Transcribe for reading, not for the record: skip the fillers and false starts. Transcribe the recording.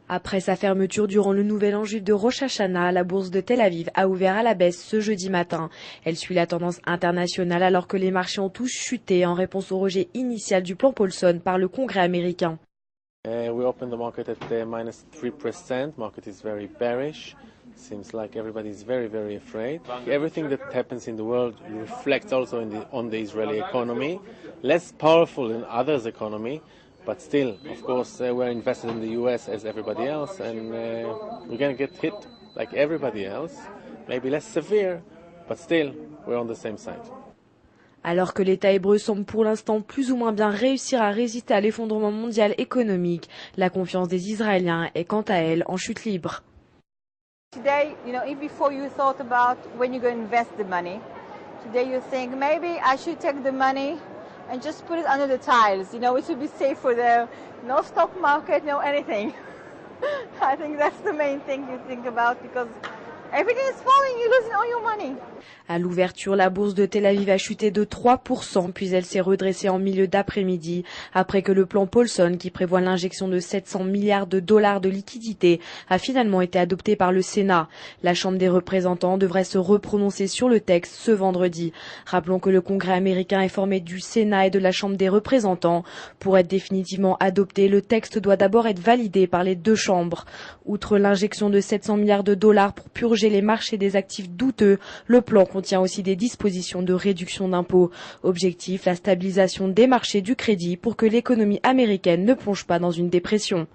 Après sa fermeture durant le nouvel an juif de Rosh Hashanah, la bourse de Tel Aviv a ouvert à la baisse ce jeudi matin. Elle suit la tendance internationale alors que les marchés ont tous chuté en réponse au rejet initial du plan Paulson par le Congrès américain. We opened the market at minus 3%. Market is very bearish. Seems like everybody is very, very afraid. Everything that happens in the world reflects also on the Israeli economy. Less powerful than others' economy, but still, of course, we're invested in the US as everybody else, and we're going to get hit like everybody else. Maybe less severe, but still, we're on the same side. Alors que l'État hébreu semble pour l'instant plus ou moins bien réussir à résister à l'effondrement mondial économique, la confiance des Israéliens est quant à elle en chute libre. Today, if before you thought about when you're going to invest the money, today you think maybe I should take the money and just put it under the tiles. It would be safer there. No stock market, no anything. I think that's the main thing you think about because everything is falling, you're losing all your money. À l'ouverture, la bourse de Tel Aviv a chuté de 3%, puis elle s'est redressée en milieu d'après-midi, après que le plan Paulson, qui prévoit l'injection de 700 milliards de dollars de liquidités, a finalement été adopté par le Sénat. La Chambre des représentants devrait se reprononcer sur le texte ce vendredi. Rappelons que le Congrès américain est formé du Sénat et de la Chambre des représentants. Pour être définitivement adopté, le texte doit d'abord être validé par les deux chambres. Outre l'injection de 700 milliards de dollars pour purger les marchés des actifs douteux, le plan contient aussi des dispositions de réduction d'impôts. Objectif, la stabilisation des marchés du crédit pour que l'économie américaine ne plonge pas dans une dépression.